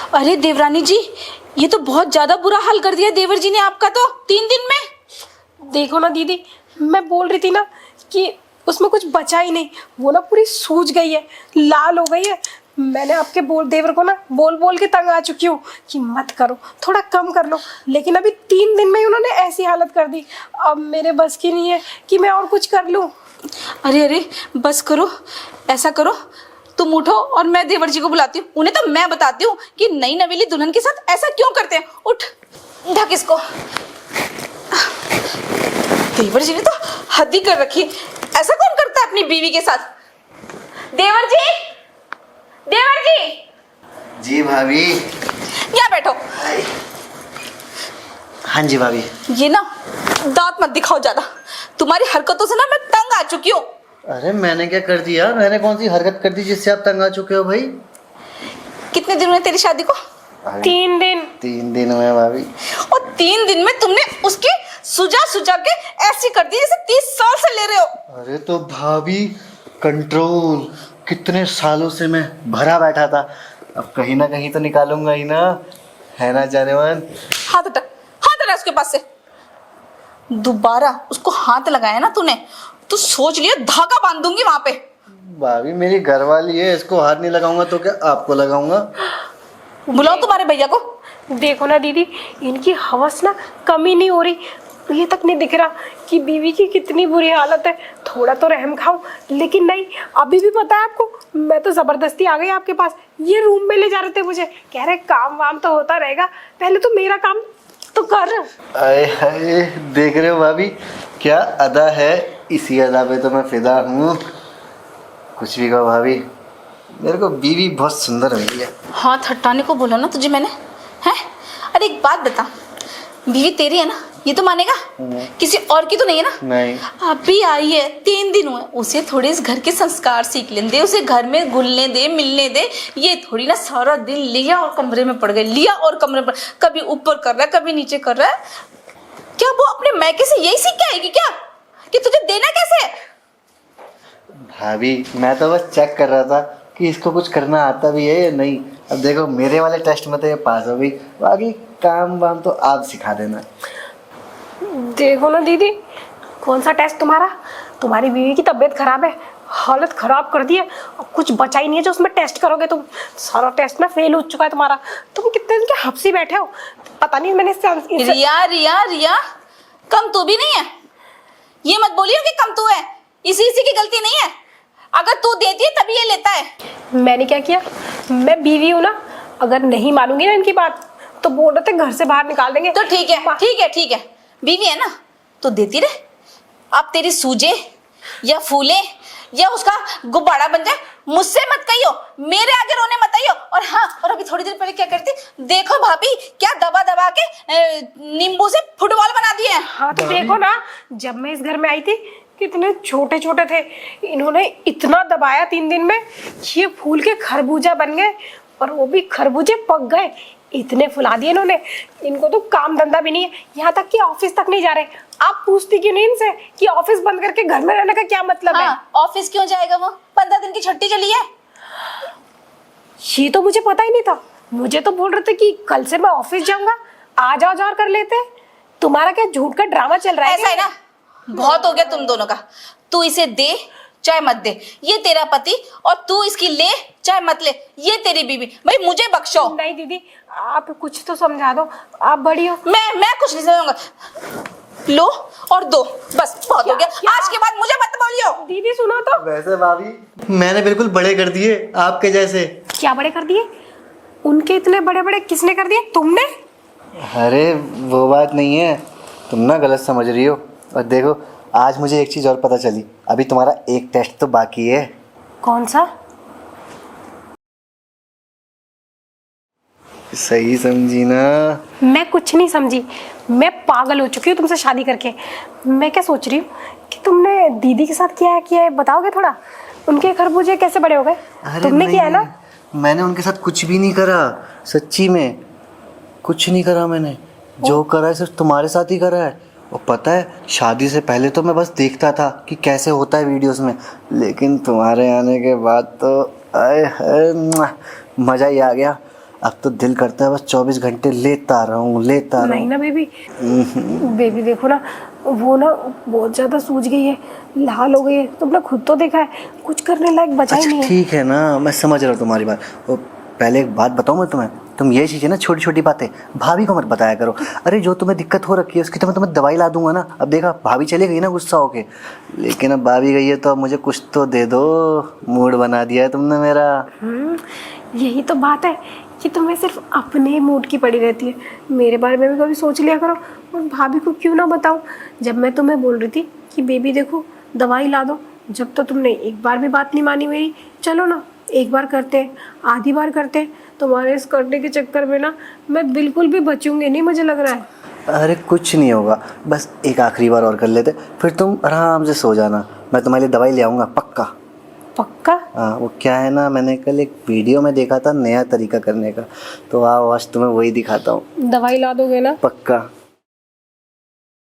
अरे देवरानी जी, ये तो बहुत ज्यादा बुरा हाल कर दिया देवर जी ने आपका तो 3 दिन में। देखो ना दीदी, मैं बोल रही थी ना कि उसमें कुछ बचा ही नहीं, वो ना पूरी सूज गई है, लाल हो गई है। मैंने आपके देवर को ना बोल बोल के तंग आ चुकी हूँ कि मत करो, थोड़ा कम कर लो, लेकिन अभी 3 दिन में ही उन्होंने ऐसी हालत कर दी। अब मेरे बस की नहीं है कि मैं और कुछ कर लूँ। अरे अरे बस करो, ऐसा करो, तुम उठो और मैं देवर जी को बुलाती हूँ। उन्हें तो मैं बताती हूँ कि नई नवेली दुल्हन के साथ ऐसा क्यों करते हैं। उठ, ढक इसको। देवर जी ने तो हद ही कर रखी है, ऐसा कौन करता है अपनी बीवी के साथ। देवर जी, देवर जी। जी भाभी। यहाँ बैठो। हाँ जी भाभी। ये ना दांत मत दिखाओ ज्यादा, तुम्हारी हरकतों से ना मैं तंग आ चुकी हूँ। अरे मैंने क्या कर दिया? मैंने कौन सी हरकत कर दी जिससे आप तंग आ चुके हो भाई? कितने दिन हुए तेरी शादी को? 3 दिन। 3 दिन हुए भाभी। और 3 दिन में तुमने उसकी सुजा सुजा के ऐसी कर दी जैसे 30 साल से ले रहे हो। अरे तो भाभी कंट्रोल, कितने सालों से मैं भरा बैठा था, अब कहीं ना कहीं तो निकालूंगा ही ना, है ना जानवर? हाथ हटा, हाथ हटा उसके पास से। दोबारा उसको हाथ लगाया ना तूने तो सोच लिया धागा बांध दूंगी वहां पे। भाभी मेरी घरवाली है, इसको हाथ नहीं लगाऊंगा तो क्या आपको लगाऊंगा? बुलाओ तुम्हारे भैया को। देखो ना दीदी, इनकी हवस ना कमी नहीं हो रही, ये तक नहीं दिख रहा कि बीवी की कितनी बुरी हालत है। थोड़ा तो रहम खाओ, लेकिन नहीं, अभी भी पता है आपको, मैं तो जबरदस्ती आ गई आपके पास। ये रूम में ले जा रहे थे मुझे, कह रहे काम वाम तो होता रहेगा, पहले तो मेरा काम तो कर। आए हाय, देख रहे हो भाभी क्या अदा है, इसी अदा पे तो मैं फिदा हूँ। कुछ भी कहो भाभी, मेरे को बीवी बहुत सुंदर मिली है। हाथ हटाने को बोला ना तुझे मैंने, हैं? अरे एक बात बता, बीवी तेरी है ना, ये तो मानेगा? किसी और की तो नहीं है ना? नहीं। अभी आई है, 3 दिन हुए, उसे थोड़े इस घर के संस्कार सीख लेने दे, उसे घर में घुलने दे, मिलने दे। ये थोड़ी ना सारा दिन लिया और कमरे में पड़ गए, लिया और कमरे में, कभी ऊपर कर रहा है कभी नीचे कर रहा है। क्या वो अपने मैके से यही सीख के आएगी क्या कि तुझे देना कैसे है? भाभी मैं तो बस चेक कर रहा था कि इसको कुछ करना आता भी है या नहीं। अब देखो मेरे वाले टेस्ट में तो ये पास हो गई, बाकी काम वाम तो आप सिखा देना। देखो ना दीदी, कौन सा टेस्ट तुम्हारा? तुम्हारी बीवी की तबीयत खराब है, हालत खराब कर दी है, अब कुछ बचा ही नहीं है जो उसमें टेस्ट करोगे तुम। सारा टेस्ट में फेल हो चुका है तुम्हारा। तुम कितने दिन के हफ्सी बैठे हो, पता नहीं मैंने इससे... रिया रिया रिया, कम तू भी नहीं है, ये मत बोलियो कि कम तू है। इसी की गलती नहीं है, अगर तू देती है तभी ये लेता है। मैंने क्या किया? मैं बीवी हूँ ना, अगर नहीं मानूंगी ना इनकी बात तो बोल रहे थे घर से बाहर निकाल देंगे। तो ठीक है ठीक है ठीक है, बीवी है ना तो देती रहे। अब तेरी सूजे या फूले या उसका गुब्बारा बन जाए, मुझसे मत कहियो, मेरे आगे रोने मत आइयो। और हाँ, और अभी थोड़ी देर पहले क्या करती, देखो भाभी क्या दबा दबा के नींबू से फुटबॉल बना दिए हैं। हाँ तो देखो ना, जब मैं इस घर में आई थी कितने छोटे छोटे थे, इन्होंने इतना दबाया 3 दिन में, ये फूल के खरबूजा बन गए, और वो भी खरबूजे पक गए, इतने फुला दिए इन्होंने। इनको तो काम धंधा भी नहीं है, यहाँ तक कि ऑफिस तक नहीं जा रहे। आप पूछती क्यों नहीं इनसे कि ऑफिस बंद करके घर में रहने का क्या मतलब है? ऑफिस क्यों जाएगा वो, 15 दिन की छुट्टी चली है। ये तो मुझे पता ही नहीं था, मुझे तो बोल रहे थे कि कल से मैं ऑफिस जाऊंगा, आ जाओ जा कर लेते। तुम्हारा क्या झूठ का ड्रामा चल रहा है? ऐसा है ना, बहुत हो गया तुम दोनों का। तू इसे दे चाहे मत दे, ये तेरा पति, और तू इसकी ले चाहे मत ले, ये तेरी बीवी। भाई मुझे बख्शो। नहीं दीदी, आप कुछ तो समझा दो, आप बड़ी हो। मैं कुछ नहीं समझाऊंगा, लो और दो, बस बहुत हो गया। आज के बाद मुझे मत बोलियो। दीदी सुनो तो। वैसे भाभी मैंने बिल्कुल बड़े कर दिए आपके जैसे। क्या बड़े कर दिए? उनके इतने बड़े बड़े किसने कर दिए, तुमने? अरे वो बात नहीं है, तुम ना गलत समझ रही हो। और देखो आज मुझे एक चीज़ और पता चली, अभी तुम्हारा एक टेस्ट तो बाकी है। कौन सा? सही समझी ना? मैं कुछ नहीं समझी, मैं पागल हो चुकी हूँ तुमसे शादी करके। मैं क्या सोच रही हूँ कि तुमने दीदी के साथ किया है, बताओगे थोड़ा? उनके खरबूजे कैसे बड़े हो गए? तुमने किया है ना? मैंने उनके साथ कुछ भी नहीं करा, सच्ची में कुछ नहीं करा मैंने। जो करा है सिर्फ तुम्हारे साथ ही करा है। और पता है शादी से पहले तो मैं बस देखता था कि कैसे होता है वीडियोस में, लेकिन तुम्हारे आने के बाद तो आए हाय मज़ा ही आ गया। अब तो दिल करता है बस 24 घंटे लेता रहूं नहीं ना बेबी, बेबी देखो ना, वो ना बहुत ज्यादा सूज गई है, लाल हो गई है, तुमने खुद तो देखा है, कुछ करने लायक बचा ही अच्छा नहीं है। ठीक है ना, मैं समझ रहा हूँ तुम्हारी बात। वो पहले एक बात बताऊँ मैं तुम्हें, तुम ये चीज़ें ना छोटी छोटी बातें भाभी को मत बताया करो। अरे जो तुम्हें दिक्कत हो रखी है उसकी तो मैं तुम्हें दवाई ला दूंगा ना। अब देखा भाभी चली गई ना गुस्सा होके, लेकिन अब भाभी गई है तो अब मुझे कुछ तो दे दो। मूड बना दिया है तुमने मेरा। यही तो बात है कि तुम्हें सिर्फ अपने मूड की पड़ी रहती है, मेरे बारे में भी कभी सोच लिया करो। और भाभी को क्यों ना बताऊं, जब मैं तुम्हें बोल रही थी कि बेबी देखो दवाई ला दो, जब तो तुमने एक बार भी बात नहीं मानी मेरी। चलो ना एक बार करते हैं, आधी बार करते हैं, तुम्हारे इस करने के चक्कर में ना मैं बिल्कुल भी बचूंगी नहीं, मुझे लग रहा है। अरे कुछ नहीं होगा, बस एक आखिरी बार और कर लेते, फिर तुम आराम से सो जाना। मैं तुम्हारे लिए दवाई ले आऊँगा पक्का। पक्का? हाँ, वो क्या है ना, मैंने कल एक वीडियो में देखा था नया तरीका करने का, तो आओ आज तुम्हें वही दिखाता हूँ। दवाई ला दोगे ना? पक्का।